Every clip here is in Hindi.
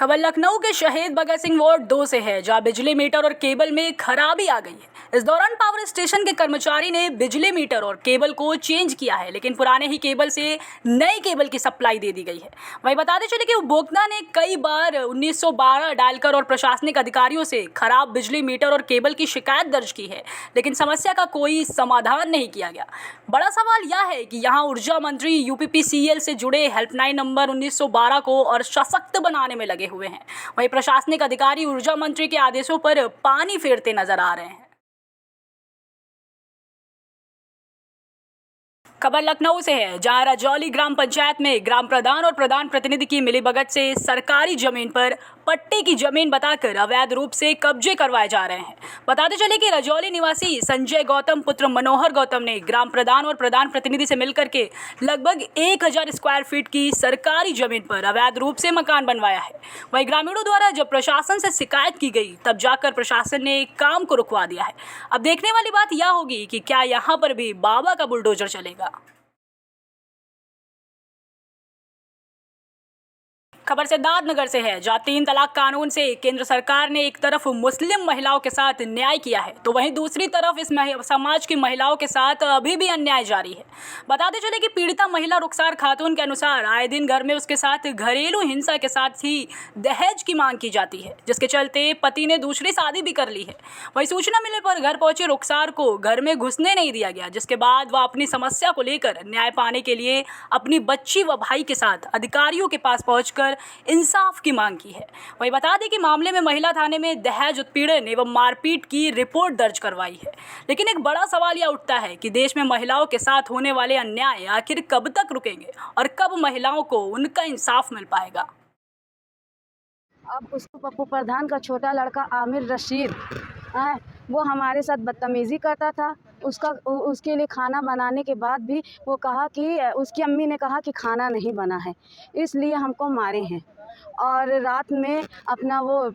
खबर लखनऊ के शहीद भगत सिंह वार्ड 2 से है, जहां बिजली मीटर और केबल में खराबी आ गई है। इस दौरान पावर स्टेशन के कर्मचारी ने बिजली मीटर और केबल को चेंज किया है, लेकिन पुराने ही केबल से नई केबल की सप्लाई दे दी गई है। वहीं बताते चले कि उपभोक्ता ने कई बार 1912 डायल कर और प्रशासनिक अधिकारियों से खराब बिजली मीटर और केबल की शिकायत दर्ज की है, लेकिन समस्या का कोई समाधान नहीं किया गया। बड़ा सवाल यह है कि यहाँ ऊर्जा मंत्री यूपीपीसीएल से जुड़े हेल्पलाइन नंबर 1912 को और सशक्त बनाने में लगे हुए हैं। वहीं प्रशासनिक अधिकारी ऊर्जा मंत्री के आदेशों पर पानी फेरते नजर आ रहे हैं। खबर लखनऊ से है, जहां रजौली ग्राम पंचायत में ग्राम प्रधान और प्रधान प्रतिनिधि की मिलीभगत से सरकारी जमीन पर पट्टे की जमीन बताकर अवैध रूप से कब्जे करवाए जा रहे हैं। बताते चले कि रजौली निवासी संजय गौतम पुत्र मनोहर गौतम ने ग्राम प्रधान और प्रधान प्रतिनिधि से मिलकर के लगभग 1000 स्क्वायर फीट की सरकारी जमीन पर अवैध रूप से मकान बनवाया है। वहीं ग्रामीणों द्वारा जब प्रशासन से शिकायत की गई, तब जाकर प्रशासन ने काम को रुकवा दिया है। अब देखने वाली बात यह होगी कि क्या यहाँ पर भी बाबा का बुलडोजर चलेगा। खबर सिद्धार्थनगर से है, जहां 3 तलाक कानून से केंद्र सरकार ने एक तरफ मुस्लिम महिलाओं के साथ न्याय किया है, तो वहीं दूसरी तरफ इस समाज की महिलाओं के साथ अभी भी अन्याय जारी है। बताते चले कि पीड़िता महिला रुखसार खातून के अनुसार आए दिन घर में उसके साथ घरेलू हिंसा के साथ ही दहेज की मांग की जाती है, जिसके चलते पति ने दूसरी शादी भी कर ली है। वही सूचना मिलने पर घर पहुंचे रुखसार को घर में घुसने नहीं दिया गया, जिसके बाद वह अपनी समस्या को लेकर न्याय पाने के लिए अपनी बच्ची व भाई के साथ अधिकारियों के पास पहुंचकर इंसाफ की मांग की है। वही बता दें कि मामले में महिला थाने में दहेज उत्पीड़न एवं मारपीट की रिपोर्ट दर्ज करवाई है। लेकिन एक बड़ा सवाल यह उठता है कि देश में महिलाओं के साथ होने वाले अन्याय आखिर कब तक रुकेंगे और कब महिलाओं को उनका इंसाफ मिल पाएगा। अब उसको पप्पू प्रधान का छोटा लड़का आमिर रशीद वो हमारे साथ बदतमीज़ी करता था। उसके लिए खाना बनाने के बाद भी वो कहा कि उसकी अम्मी ने कहा कि खाना नहीं बना है, इसलिए हमको मारे हैं। और रात में अपना वो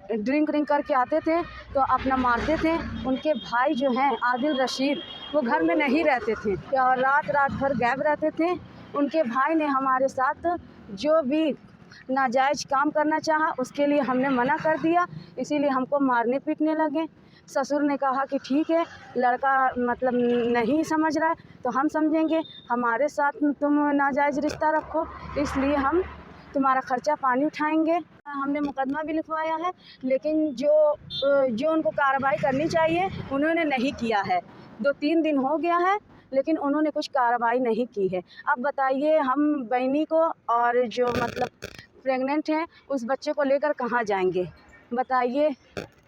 ड्रिंक करके आते थे तो अपना मारते थे। उनके भाई जो हैं आदिल रशीद, वो घर में नहीं रहते थे और रात भर गायब रहते थे। उनके भाई ने हमारे साथ जो भी नाजायज़ काम करना चाहा, उसके लिए हमने मना कर दिया, इसीलिए हमको मारने पीटने लगे। ससुर ने कहा कि ठीक है, लड़का मतलब नहीं समझ रहा है तो हम समझेंगे, हमारे साथ तुम नाजायज़ रिश्ता रखो, इसलिए हम तुम्हारा खर्चा पानी उठाएंगे। हमने मुकदमा भी लिखवाया है, लेकिन जो उनको कार्रवाई करनी चाहिए उन्होंने नहीं किया है। 2-3 दिन हो गया है, लेकिन उन्होंने कुछ कार्रवाई नहीं की है। अब बताइए, हम बहनी को और जो मतलब प्रेग्नेंट हैं उस बच्चे को लेकर कहाँ जाएंगे, बताइए।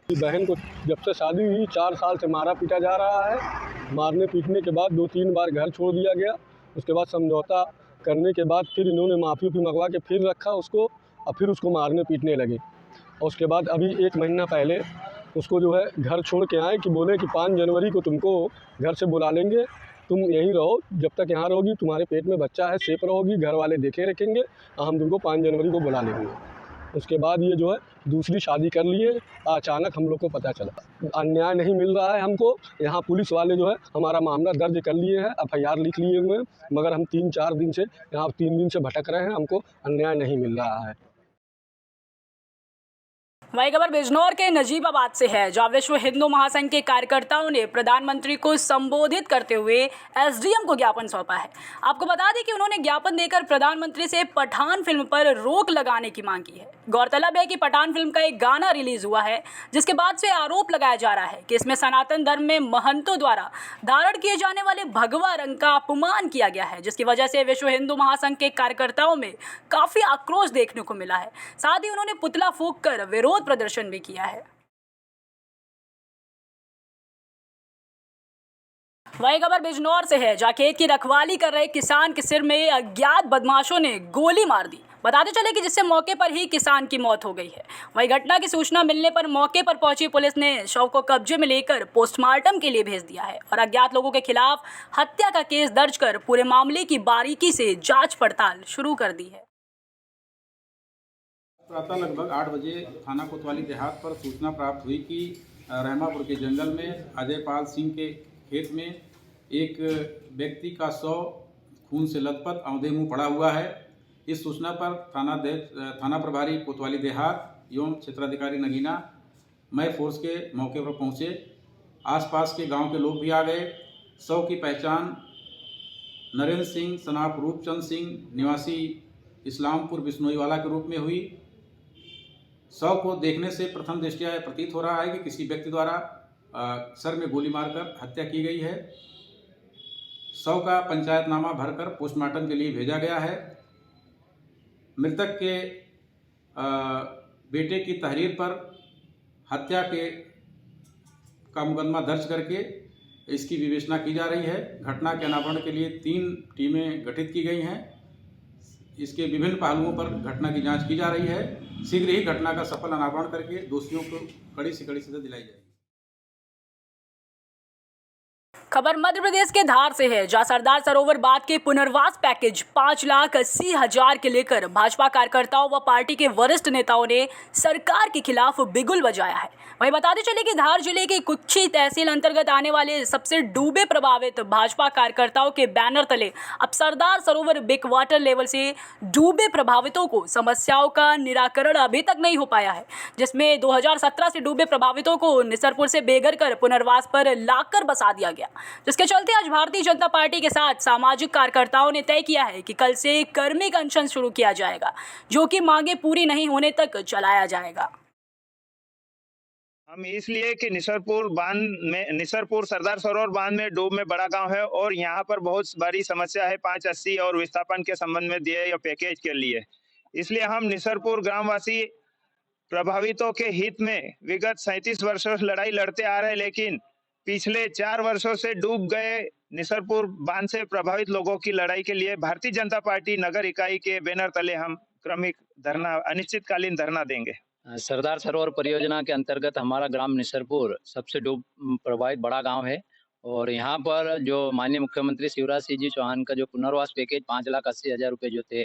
बहन को जब से शादी हुई 4 साल से मारा पीटा जा रहा है। मारने पीटने के बाद 2-3 बार घर छोड़ दिया गया। उसके बाद समझौता करने के बाद फिर इन्होंने माफ़ी मंगवा के फिर रखा उसको, और फिर उसको मारने पीटने लगे। और उसके बाद अभी 1 महीना पहले उसको जो है घर छोड़ के आए कि बोले कि 5 जनवरी को तुमको घर से बुला लेंगे, तुम यहीं रहो, जब तक यहाँ रहोगी तुम्हारे पेट में बच्चा है, सेफ रहोगी, घर वाले देखे रखेंगे, और हम तुमको 5 जनवरी को बुला लेंगे। उसके बाद ये जो है दूसरी शादी कर लिए। अचानक हम लोग को पता चला अन्याय नहीं मिल रहा है हमको। यहाँ पुलिस वाले जो है हमारा मामला दर्ज कर लिए हैं, FIR लिख लिए हुए हैं, मगर हम 3-4 दिन से यहाँ 3 दिन से भटक रहे हैं, हमको अन्याय नहीं मिल रहा है। वही खबर बिजनौर के नजीबाबाद से है, जहां विश्व हिंदू महासंघ के कार्यकर्ताओं ने प्रधानमंत्री को संबोधित करते हुए SDM को ज्ञापन सौंपा है। आपको बता दें कि उन्होंने ज्ञापन देकर प्रधानमंत्री से पठान फिल्म पर रोक लगाने की मांग की है। गौरतलब है कि पठान फिल्म का एक गाना रिलीज हुआ है, जिसके बाद से आरोप लगाया जा रहा है कि इसमें सनातन धर्म में महंतों द्वारा धारण किए जाने वाले भगवा रंग का अपमान किया गया है, जिसकी वजह से विश्व हिंदू महासंघ के कार्यकर्ताओं में काफी आक्रोश देखने को मिला है। साथ ही उन्होंने पुतला फूंक कर विरोध प्रदर्शन भी किया है। वही खबर बिजनौर से है, जहां खेत की रखवाली कर रहे किसान के सिर में अज्ञात बदमाशों ने गोली मार दी। बताते चले कि जिससे मौके पर ही किसान की मौत हो गई है। वही घटना की सूचना मिलने पर मौके पर पहुंची पुलिस ने शव को कब्जे में लेकर पोस्टमार्टम के लिए भेज दिया है और अज्ञात लोगों के खिलाफ हत्या का केस दर्ज कर पूरे मामले की बारीकी से जांच पड़ताल शुरू कर दी है। प्रातः लगभग 8 बजे थाना कोतवाली देहात पर सूचना प्राप्त हुई कि रहमापुर के जंगल में अजयपाल सिंह के खेत में एक व्यक्ति का शव खून से लथपथ औंधे मुँह पड़ा हुआ है। इस सूचना पर थाना प्रभारी कोतवाली देहात एवं क्षेत्राधिकारी नगीना मय फोर्स के मौके पर पहुंचे। आसपास के गांव के लोग भी आ गए। शव की पहचान नरेंद्र सिंह सनाफ रूपचंद सिंह निवासी इस्लामपुर बिश्नोईवाला के रूप में हुई। शव को देखने से प्रथम दृष्टया यह प्रतीत हो रहा है कि किसी व्यक्ति द्वारा सर में गोली मारकर हत्या की गई है। शव का पंचायतनामा भरकर पोस्टमार्टम के लिए भेजा गया है। मृतक के बेटे की तहरीर पर हत्या का मुकदमा दर्ज करके इसकी विवेचना की जा रही है। घटना के अनावरण के लिए 3 टीमें गठित की गई हैं। इसके विभिन्न पहलुओं पर घटना की जांच की जा रही है। शीघ्र ही घटना का सफल अनावरण करके दोषियों को कड़ी से कड़ी सजा दिलाई जाएगी। खबर मध्य प्रदेश के धार से है, जहां सरदार सरोवर बांध के पुनर्वास पैकेज 5,80,000 के लेकर भाजपा कार्यकर्ताओं व पार्टी के वरिष्ठ नेताओं ने सरकार के खिलाफ बिगुल बजाया है। वहीं बताते चले कि धार जिले के कुच्छी तहसील अंतर्गत आने वाले सबसे डूबे प्रभावित भाजपा कार्यकर्ताओं के बैनर तले अब Sardar Sarovar big water level से डूबे प्रभावितों को समस्याओं का निराकरण अभी तक नहीं हो पाया है, जिसमें 2017 से डूबे प्रभावितों को निसरपुर से बेघर कर पुनर्वास पर लाकर बसा दिया गया, जिसके चलते आज भारतीय जनता पार्टी के साथ सामाजिक कार्यकर्ताओं ने तय किया है कि कल से कर्मिक अनशन शुरू किया जाएगा, जो कि मांगे पूरी नहीं होने तक चलाया जाएगा। हम इसलिए कि निसरपुर सरदार सरोवर बांध में डूब में बड़ा गांव है और यहाँ पर बहुत बड़ी समस्या है 580 और विस्थापन के संबंध में दिए पैकेज के लिए। इसलिए हम निसरपुर ग्रामवासी प्रभावितों के हित में विगत 37 वर्षों से लड़ाई लड़ते आ रहे, लेकिन पिछले 4 वर्षों से डूब गए निसरपुर बांध से प्रभावित लोगों की लड़ाई के लिए भारतीय जनता पार्टी नगर इकाई के बैनर तले हम क्रमिक धरना अनिश्चितकालीन धरना देंगे। सरदार सरोवर परियोजना के अंतर्गत हमारा ग्राम निसरपुर सबसे डूब प्रभावित बड़ा गांव है और यहाँ पर जो माननीय मुख्यमंत्री शिवराज सिंह जी चौहान का जो पुनर्वास पैकेज 5,80,000 रुपये जो थे,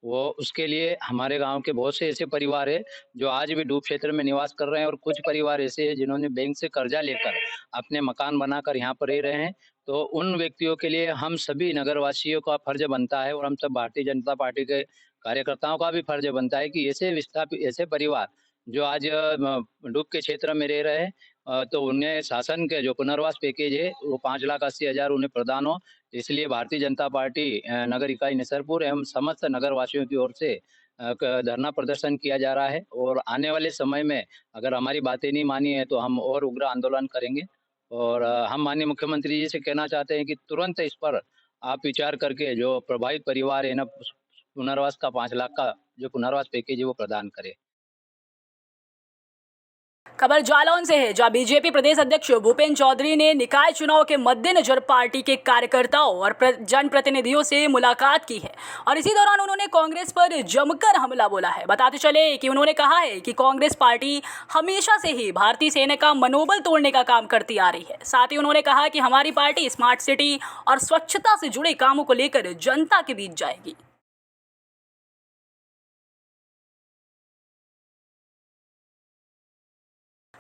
वो उसके लिए हमारे गांव के बहुत से ऐसे परिवार है जो आज भी डूब क्षेत्र में निवास कर रहे हैं और कुछ परिवार ऐसे हैं जिन्होंने बैंक से कर्जा लेकर अपने मकान बनाकर यहाँ पर रह रहे हैं। तो उन व्यक्तियों के लिए हम सभी नगरवासियों का फर्ज बनता है और हम सब भारतीय जनता पार्टी के कार्यकर्ताओं का भी फर्ज बनता है कि ऐसे परिवार जो आज डूब के क्षेत्र में रह रहे हैं तो उन्हें शासन के जो पुनर्वास पैकेज है वो 5,80,000 उन्हें प्रदान हो। इसलिए भारतीय जनता पार्टी नगर इकाई निसरपुर एवं समस्त नगरवासियों की ओर से धरना प्रदर्शन किया जा रहा है और आने वाले समय में अगर हमारी बातें नहीं मानी है तो हम और उग्र आंदोलन करेंगे। और हम माननीय मुख्यमंत्री जी से कहना चाहते हैं कि तुरंत इस पर आप विचार करके जो प्रभावित परिवार है ना, पुनर्वास का 5 लाख का जो पुनर्वास पैकेज है वो प्रदान करे। खबर जालौन से है, जहां बीजेपी प्रदेश अध्यक्ष भूपेंद्र चौधरी ने निकाय चुनाव के मद्देनजर पार्टी के कार्यकर्ताओं और जनप्रतिनिधियों से मुलाकात की है और इसी दौरान उन्होंने कांग्रेस पर जमकर हमला बोला है। बताते चले कि उन्होंने कहा है कि कांग्रेस पार्टी हमेशा से ही भारतीय सेना का मनोबल तोड़ने का काम करती आ रही है। साथ ही उन्होंने कहा कि हमारी पार्टी स्मार्ट सिटी और स्वच्छता से जुड़े कामों को लेकर जनता के बीच जाएगी।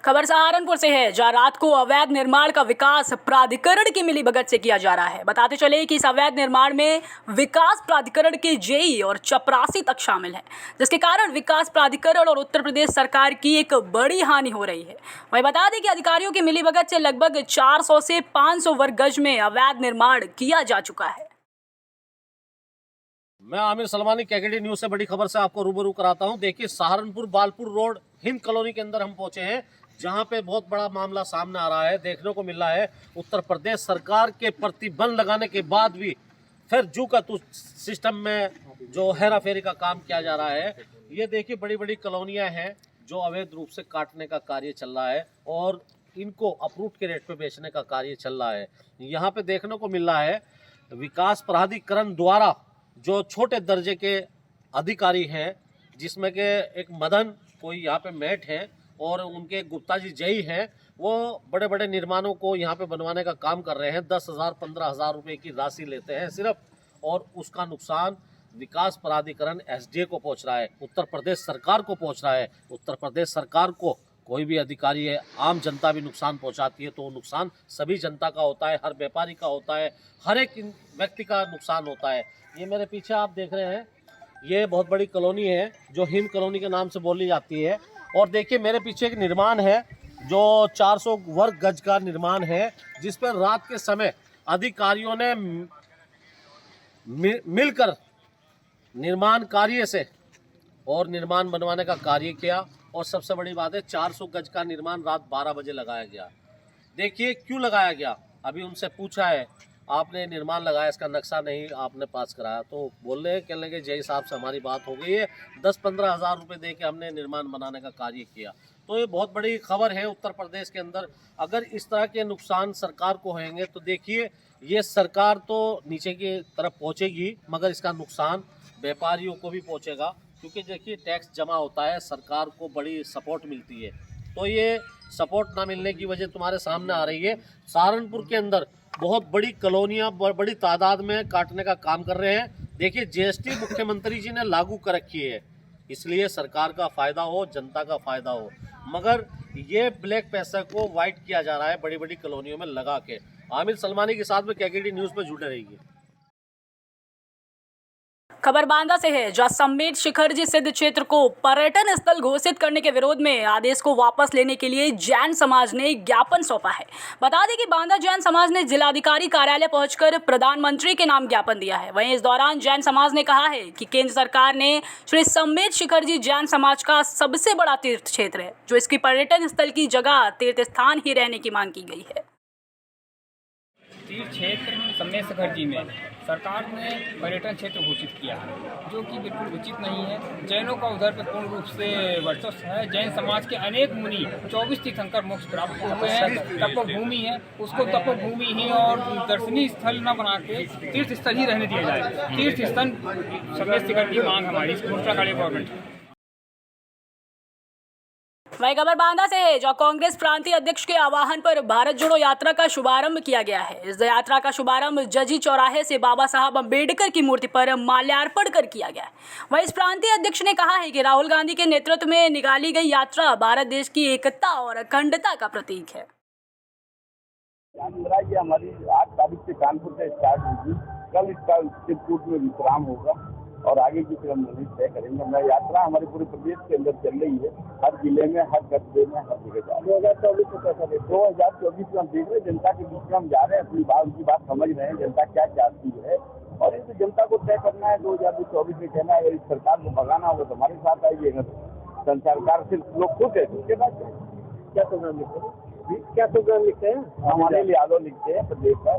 खबर सहारनपुर से है, जहां रात को अवैध निर्माण का विकास प्राधिकरण की मिलीभगत से किया जा रहा है। बताते चले कि इस अवैध निर्माण में विकास प्राधिकरण के जेई और चपरासी तक शामिल हैं, जिसके कारण विकास प्राधिकरण और उत्तर प्रदेश सरकार की एक बड़ी हानि हो रही है। वहीं बता दें कि अधिकारियों की मिलीभगत से लगभग 400 से 500 वर्ग गज में अवैध निर्माण किया जा चुका है। मैं आमिर सलमानी केकेडी न्यूज से बड़ी खबर से आपको रूबरू कराता हूं। देखिए, सहारनपुर बालपुर रोड हिंद कॉलोनी के अंदर हम पहुंचे हैं, जहां पे बहुत बड़ा मामला सामने आ रहा है। देखने को मिल रहा है उत्तर प्रदेश सरकार के प्रतिबंध लगाने के बाद भी फिर जू का तू सिस्टम में जो हेरा फेरी का काम किया जा रहा है। ये देखिए, बड़ी बड़ी कॉलोनियां हैं जो अवैध रूप से काटने का कार्य चल रहा है और इनको अप्रूव्ड के रेट पे बेचने का कार्य चल रहा है। यहाँ पे देखने को मिल रहा है विकास प्राधिकरण द्वारा जो छोटे दर्जे के अधिकारी हैं, जिसमें के एक मदन कोई यहाँ पे मेट है और उनके गुप्ता जी जई हैं, वो बड़े बड़े निर्माणों को यहाँ पे बनवाने का काम कर रहे हैं। 10,000 15,000 रुपए की राशि लेते हैं सिर्फ, और उसका नुकसान विकास प्राधिकरण एसडीए को पहुँच रहा है, उत्तर प्रदेश सरकार को पहुँच रहा है। उत्तर प्रदेश सरकार को कोई भी अधिकारी है, आम जनता भी नुकसान पहुँचाती है तो वो नुकसान सभी जनता का होता है, हर व्यापारी का होता है, हर एक व्यक्ति का नुकसान होता है। ये मेरे पीछे आप देख रहे हैं, ये बहुत बड़ी कॉलोनी है जो हिम कॉलोनी के नाम से बोली जाती है। और देखिए मेरे पीछे एक निर्माण है जो 400 वर्ग गज का निर्माण है, जिस पर रात के समय अधिकारियों ने मिलकर निर्माण कार्य से और निर्माण बनवाने का कार्य किया। और सबसे बड़ी बात है 400 गज का निर्माण रात 12 बजे लगाया गया। देखिए क्यों लगाया गया, अभी उनसे पूछा है आपने निर्माण लगाया, इसका नक्शा नहीं आपने पास कराया, तो बोल रहे हैं कहने लगे जय साहब से हमारी बात हो गई है, 10-15 हज़ार रुपये दे के हमने निर्माण बनाने का कार्य किया। तो ये बहुत बड़ी खबर है उत्तर प्रदेश के अंदर। अगर इस तरह के नुकसान सरकार को होंगे तो देखिए ये सरकार तो नीचे की तरफ पहुंचेगी, मगर इसका नुकसान व्यापारियों को भी पहुंचेगा, क्योंकि देखिए टैक्स जमा होता है, सरकार को बड़ी सपोर्ट मिलती है। तो ये सपोर्ट ना मिलने की वजह तुम्हारे सामने आ रही है। सहारनपुर के अंदर बहुत बड़ी कॉलोनियाँ बड़ी तादाद में काटने का काम कर रहे हैं। देखिए जीएसटी मुख्यमंत्री जी ने लागू कर रखी है, इसलिए सरकार का फ़ायदा हो, जनता का फ़ायदा हो, मगर ये ब्लैक पैसा को वाइट किया जा रहा है बड़ी बड़ी कॉलोनियों में लगा के। आमिर सलमानी के साथ में केकेडी न्यूज़ पर जुड़े रहिए। खबर बांदा से है, जहां समेत शिखरजी सिद्ध क्षेत्र को पर्यटन स्थल घोषित करने के विरोध में आदेश को वापस लेने के लिए जैन समाज ने ज्ञापन सौंपा है। बता दें कि बांदा जैन समाज ने जिलाधिकारी कार्यालय पहुंचकर प्रधानमंत्री के नाम ज्ञापन दिया है। वहीं इस दौरान जैन समाज ने कहा है कि केंद्र सरकार ने श्री समेत शिखरजी जैन समाज का सबसे बड़ा तीर्थ क्षेत्र है, जो इसकी पर्यटन स्थल की जगह तीर्थ स्थान ही रहने की मांग की गई है। तीर्थ क्षेत्र समेत शिखरजी में सरकार ने पर्यटन क्षेत्र घोषित किया है, जो कि बिल्कुल उचित नहीं है। जैनों का उधर पे पूर्ण रूप से वर्चस्व है। जैन समाज के अनेक मुनि 24 तीर्थंकर मोक्ष प्राप्त हुए हैं। तपोभूमि है, उसको तपोभूमि ही और दर्शनीय स्थल न बना के तीर्थ स्थल ही रहने दिया जाए। तीर्थ स्थल समेत शिखरजी की मांग हमारी गवर्नमेंट। वही खबर बांदा से है, जहां कांग्रेस प्रांतीय अध्यक्ष के आह्वान पर भारत जोड़ो यात्रा का शुभारंभ किया गया है। इस यात्रा का शुभारंभ जजी चौराहे से बाबा साहब अम्बेडकर की मूर्ति पर माल्यार्पण कर किया गया है। वहीं इस प्रांतीय अध्यक्ष ने कहा है कि राहुल गांधी के नेतृत्व में निकाली गई यात्रा भारत देश की एकता और अखंडता का प्रतीक है। ये हमारी 8 तारीख से कानपुर से स्टार्ट होगी। कल इसका चित्रकूट में विश्राम होगा और आगे की क्रम तय करेंगे। मैं यात्रा हमारे पूरे प्रदेश के अंदर चल रही है, हर जिले में, हर कस्बे में, हर जगह जा रहे हैं। 2024 में हम देख रहे हैं, जनता के बीच में हम जा रहे हैं, अपनी बात उनकी बात समझ रहे हैं, जनता क्या चाहती है और इस जनता को तय करना है। 2024 में कहना है अगर इस सरकार को भगाना होगा तो हमारे साथ आइए, अगर सरकार से लोग खुश है तो उसके बाद क्या प्रोग्राम लिखते हैं, क्या प्रोग्राम लिखते हैं, हमारे लिए यादव लिखते हैं प्रदेश का।